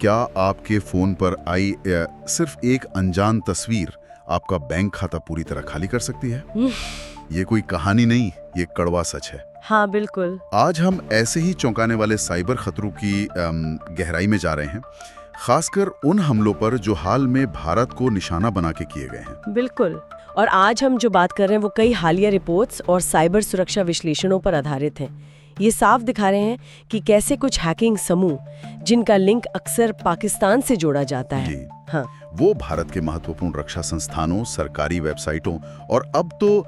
क्या आपके फोन पर आई सिर्फ एक अनजान तस्वीर आपका बैंक खाता पूरी तरह खाली कर सकती है? ये कोई कहानी नहीं, ये कड़वा सच है। हाँ बिल्कुल। आज हम ऐसे ही चौंकाने वाले साइबर खतरों की गहराई में जा रहे हैं, खासकर उन हमलों पर जो हाल में भारत को निशाना बना के किए गए हैं। बिल्कुल। और आज हम जो बात कर रहे हैं वो कई हालिया रिपोर्ट्स और साइबर सुरक्षा विश्लेषणों पर आधारित हैं। ये साफ दिखा रहे हैं कि कैसे कुछ हैकिंग समूह, जिनका लिंक अक्सर पाकिस्तान से जोड़ा जाता है, हाँ, वो भारत के महत्वपूर्ण रक्षा संस्थानों, सरकारी वेबसाइटों और अब तो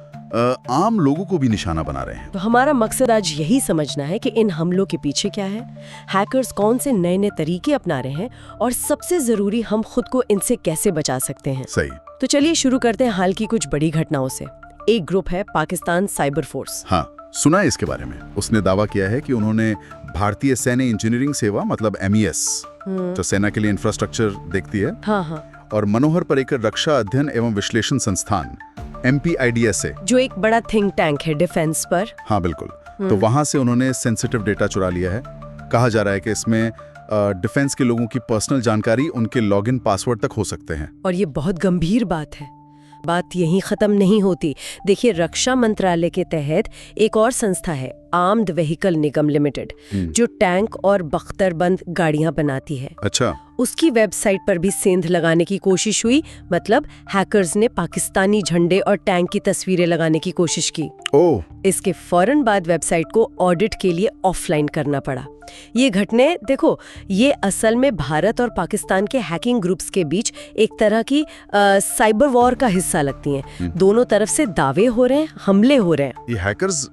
आम लोगों को भी निशाना बना रहे हैं। तो हमारा मकसद आज यही समझना है कि इन हमलों के पीछे क्या है, हैकर्स कौन से नए नए तरीके अपना रहे हैं और सबसे जरूरी हम खुद को इनसे कैसे बचा सकते हैं। सही। तो चलिए शुरू करते हैं हाल की कुछ बड़ी घटनाओं से। एक ग्रुप है पाकिस्तान साइबर फोर्स। हाँ, सुना है इसके बारे में। उसने दावा किया है कि उन्होंने भारतीय सैन्य इंजीनियरिंग सेवा मतलब MES, जो सेना के लिए इंफ्रास्ट्रक्चर देखती है, हाँ, और मनोहर पर्रिकर रक्षा अध्ययन एवं विश्लेषण संस्थान MPIDSA, जो एक बड़ा थिंक टैंक है डिफेंस पर। हाँ बिल्कुल। तो वहां से उन्होंने सेंसिटिव डेटा चुरा लिया है। कहा जा रहा है कि इसमें डिफेंस के लोगों की पर्सनल जानकारी उनके लॉगिन पासवर्ड तक हो सकते हैं। और ये बहुत गंभीर बात है। बात यहीं खत्म नहीं होती। देखिए, रक्षा मंत्रालय के तहत एक और संस्था है, आर्म्ड व्हीकल निगम लिमिटेड, जो टैंक और बख्तरबंद गाड़ियां बनाती है। अच्छा। उसकी वेबसाइट पर भी सेंध लगाने की कोशिश हुई। मतलब हैकर्स ने पाकिस्तानी झंडे और टैंक की तस्वीरें लगाने की कोशिश की। ओह। इसके फौरन बाद वेबसाइट को ऑडिट के लिए ऑफलाइन करना पड़ा। ये घटने देखो, ये असल में भारत और पाकिस्तान के हैकिंग ग्रुप्स के बीच एक तरह की साइबर वॉर का हिस्सा लगती हैं। दोनों तरफ से दावे हो रहे हैं, हमले हो रहे हैं। ये हैकर्स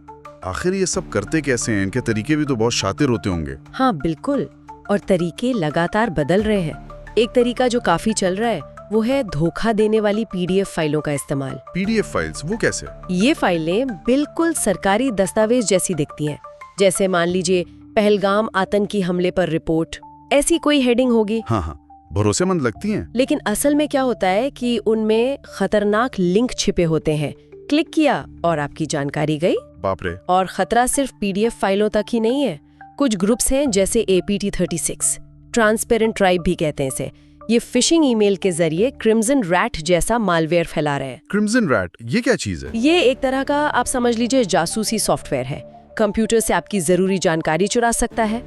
आखिर ये सब करते कैसे हैं? इनके तरीके भी तो बहुत शातिर होते होंगे। हाँ बिल्कुल, और तरीके लगातार बदल रहे हैं। एक तरीका जो काफी चल रहा है वो है धोखा देने वाली PDF फाइलों का इस्तेमाल। PDF फाइल्स, वो कैसे? ये फाइलें बिल्कुल सरकारी दस्तावेज जैसी दिखती हैं। जैसे मान लीजिए पहलगाम आतंकी हमले पर रिपोर्ट, ऐसी कोई हेडिंग होगी। हाँ, भरोसेमंद लगती हैं। लेकिन असल में क्या होता है कि उनमें खतरनाक लिंक छिपे होते हैं। क्लिक किया और आपकी जानकारी गई। बाप रे। और खतरा सिर्फ PDF फाइलों तक ही नहीं है। कुछ ग्रुप्स हैं जैसे APT36, ट्रांसपेरेंट ट्राइब भी कहते हैं इसे। ये फिशिंग ईमेल के जरिए क्रिम्सन रैट जैसा मालवेयर फैला रहे हैं। क्रिम्सन रैट, ये क्या चीज है? ये एक तरह का, आप समझ लीजिए, जासूसी सॉफ्टवेयर है। कंप्यूटर से आपकी जरूरी जानकारी चुरा सकता है।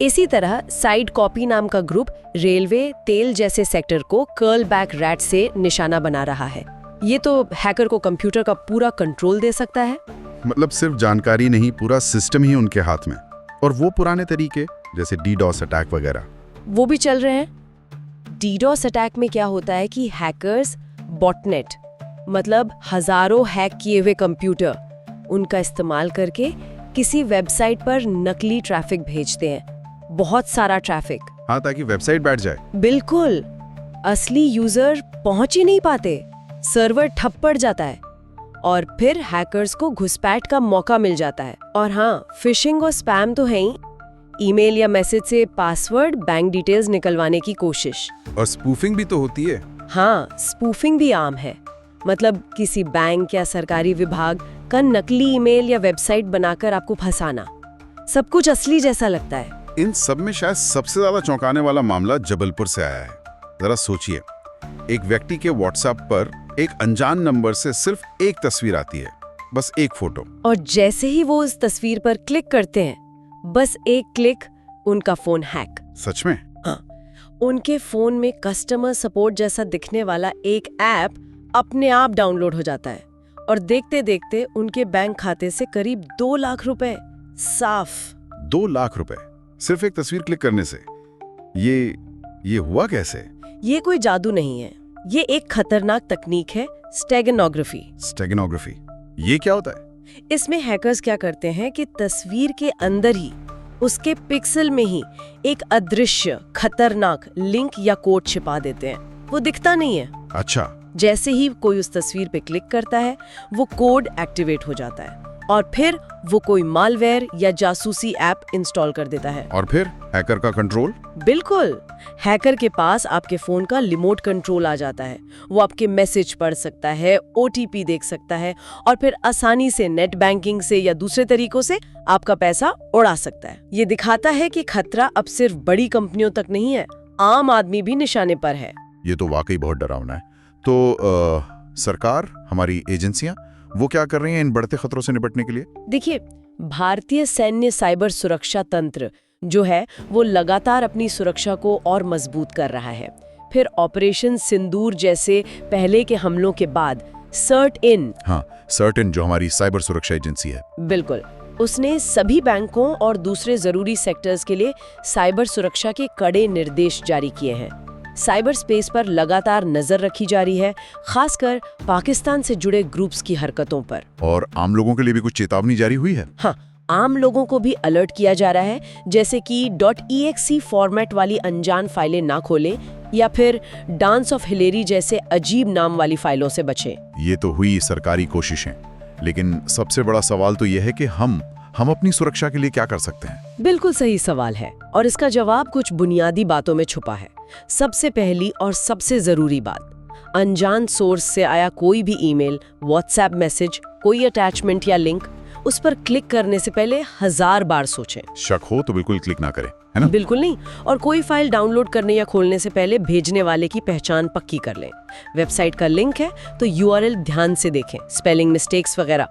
इसी तरह साइड कॉपी नाम का ग्रुप रेलवे, तेल जैसे सेक्टर को कर्ल बैक रैट से निशाना बना रहा है। ये तो हैकर को कंप्यूटर का पूरा कंट्रोल दे सकता है। मतलब सिर्फ जानकारी नहीं, पूरा सिस्टम ही उनके हाथ में। और वो पुराने तरीके जैसे DDoS अटैक वगैरह, वो भी चल रहे हैं। DDoS अटैक में क्या होता है कि हैकर्स बॉटनेट, मतलब हजारों हैक किए हुए कंप्यूटर, उनका इस्तेमाल करके किसी वेबसाइट पर नकली ट्रैफिक भेजते हैं। बहुत सारा ट्रैफिक। हाँ, ताकि वेबसाइट बैठ जाए। बिल्कुल। असली यूजर पहुंच ही नहीं पाते, सर्वर ठप पड़ जाता है और फिर हैकर्स को घुसपैठ का मौका मिल जाता है। और हाँ, फिशिंग और स्पैम तो है ही। ईमेल या मैसेज से पासवर्ड, बैंक डिटेल्स निकलवाने की कोशिश। और स्पूफिंग भी तो होती है। हाँ, स्पूफिंग भी आम है। मतलब किसी बैंक या सरकारी विभाग का नकली ईमेल या वेबसाइट बनाकर आपको फंसाना। सब कुछ असली जैसा लगता है। इन सब में शायद सबसे ज्यादा चौंकाने वाला मामला जबलपुर से आया है। जरा सोचिए, एक व्यक्ति के WhatsApp पर एक अनजान नंबर से सिर्फ एक तस्वीर आती है, बस एक फोटो। और जैसे ही वो उस तस्वीर पर क्लिक करते हैं, बस एक क्लिक, उनका फोन हैक। सच में? हाँ, उनके फोन में कस्टमर सपोर्ट जैसा दिखने वाला एक ऐप अपने आप डाउनलोड हो जाता है और देखते देखते उनके बैंक खाते से करीब 2 लाख रुपए साफ। 2 लाख रुपए सिर्फ एक तस्वीर क्लिक करने से? ये हुआ कैसे? ये कोई जादू नहीं है, ये एक खतरनाक तकनीक है, स्टेगनोग्राफी। स्टेगनोग्राफी, ये क्या होता है? इसमें हैकर्स क्या करते हैं कि तस्वीर के अंदर ही, उसके पिक्सल में ही एक अदृश्य खतरनाक लिंक या कोड छिपा देते हैं। वो दिखता नहीं है। अच्छा। जैसे ही कोई उस तस्वीर पे क्लिक करता है, वो कोड एक्टिवेट हो जाता है और फिर वो कोई मालवेयर या जासूसी ऐप इंस्टॉल कर देता है। और फिर हैकर का कंट्रोल? बिल्कुल। हैकर के पास आपके फोन का रिमोट कंट्रोल आ जाता है। वो आपके मैसेज पढ़ सकता है, OTP देख सकता है और फिर आसानी से नेट बैंकिंग से या दूसरे तरीकों से आपका पैसा उड़ा सकता है। ये दिखाता है कि खतरा अब सिर्फ बड़ी कंपनियों तक नहीं है, आम आदमी भी निशाने पर है। ये तो वाकई बहुत डरावना है। तो सरकार, हमारी एजेंसियां, वो क्या कर रही हैं इन बढ़ते खतरों से निपटने के लिए? देखिए, भारतीय सैन्य साइबर सुरक्षा तंत्र जो है वो लगातार अपनी सुरक्षा को और मजबूत कर रहा है। फिर ऑपरेशन सिंदूर जैसे पहले के हमलों के बाद सर्ट-इन, हाँ, सर्ट-इन जो हमारी साइबर सुरक्षा एजेंसी है, बिल्कुल, उसने सभी बैंकों और दूसरे जरूरी सेक्टर्स के लिए साइबर सुरक्षा के कड़े निर्देश जारी किए हैं। साइबर स्पेस पर लगातार नजर रखी जा रही है, खासकर पाकिस्तान से जुड़े ग्रुप्स की हरकतों पर। और आम लोगों के लिए भी कुछ चेतावनी जारी हुई है? हाँ, आम लोगों को भी अलर्ट किया जा रहा है, जैसे कि .exe फॉर्मेट वाली अनजान फाइलें ना खोलें या फिर डांस ऑफ हिलेरी जैसे अजीब नाम वाली फाइलों से बचें। ये तो हुई सरकारी कोशिशें, लेकिन सबसे बड़ा सवाल तो यह है कि हम अपनी सुरक्षा के लिए क्या कर सकते हैं? बिल्कुल सही सवाल है, और इसका जवाब कुछ बुनियादी बातों में छुपा है। सबसे पहली और सबसे जरूरी बात, अनजान सोर्स से आया कोई भी ईमेल, व्हाट्सएप मैसेज, कोई अटैचमेंट या लिंक, उस पर क्लिक करने से पहले 1000 बार सोचें। शक हो तो बिल्कुल क्लिक ना करें, है ना? बिल्कुल नहीं। और कोई फाइल डाउनलोड करने या खोलने से पहले भेजने वाले की पहचान पक्की कर लें। वेबसाइट का लिंक है तो URL ध्यान से देखें, स्पेलिंग मिस्टेक्स वगैरह।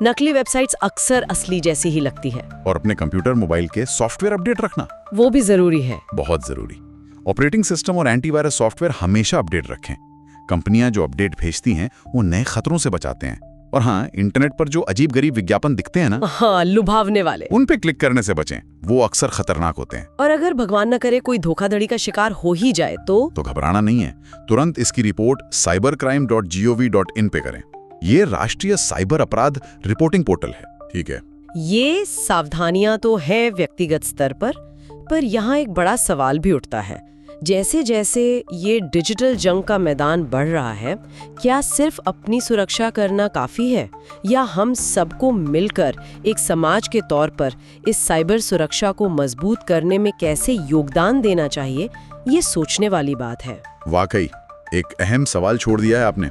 नकली वेबसाइट्स अक्सर असली जैसी ही लगती है। और अपने कंप्यूटर, मोबाइल के सॉफ्टवेयर अपडेट रखना, वो भी जरूरी है। बहुत जरूरी। ऑपरेटिंग सिस्टम और एंटीवायरस सॉफ्टवेयर हमेशा अपडेट रखें। कंपनियां जो अपडेट भेजती हैं वो नए खतरों से बचाते हैं। और हाँ, इंटरनेट पर जो अजीब गरीब विज्ञापन दिखते हैं ना, हाँ, लुभावने वाले, उन पे क्लिक करने से बचें, वो अक्सर खतरनाक होते हैं। और अगर भगवान न करे कोई धोखाधड़ी का शिकार हो ही जाए तो घबराना नहीं है, तुरंत इसकी रिपोर्ट cybercrime.gov.in पे करें। ये राष्ट्रीय साइबर अपराध रिपोर्टिंग पोर्टल है, ठीक है? ये सावधानियां तो है व्यक्तिगत स्तर पर यहाँ एक बड़ा सवाल भी उठता है। जैसे जैसे ये डिजिटल जंग का मैदान बढ़ रहा है, क्या सिर्फ अपनी सुरक्षा करना काफी है, या हम सबको मिलकर एक समाज के तौर पर इस साइबर सुरक्षा को मजबूत करने में कैसे योगदान देना चाहिए, ये सोचने वाली बात है। वाकई एक अहम सवाल छोड़ दिया है आपने।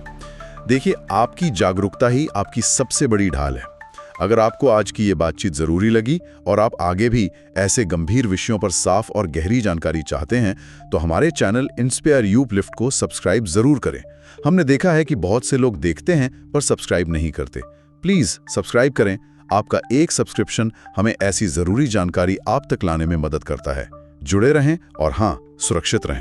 देखिए, आपकी जागरूकता ही आपकी सबसे बड़ी ढाल है। अगर आपको आज की ये बातचीत जरूरी लगी और आप आगे भी ऐसे गंभीर विषयों पर साफ और गहरी जानकारी चाहते हैं, तो हमारे चैनल इंस्पायर यू अपलिफ्ट को सब्सक्राइब जरूर करें। हमने देखा है कि बहुत से लोग देखते हैं पर सब्सक्राइब नहीं करते। प्लीज सब्सक्राइब करें। आपका एक सब्सक्रिप्शन हमें ऐसी जरूरी जानकारी आप तक लाने में मदद करता है। जुड़े रहें और हाँ, सुरक्षित रहें।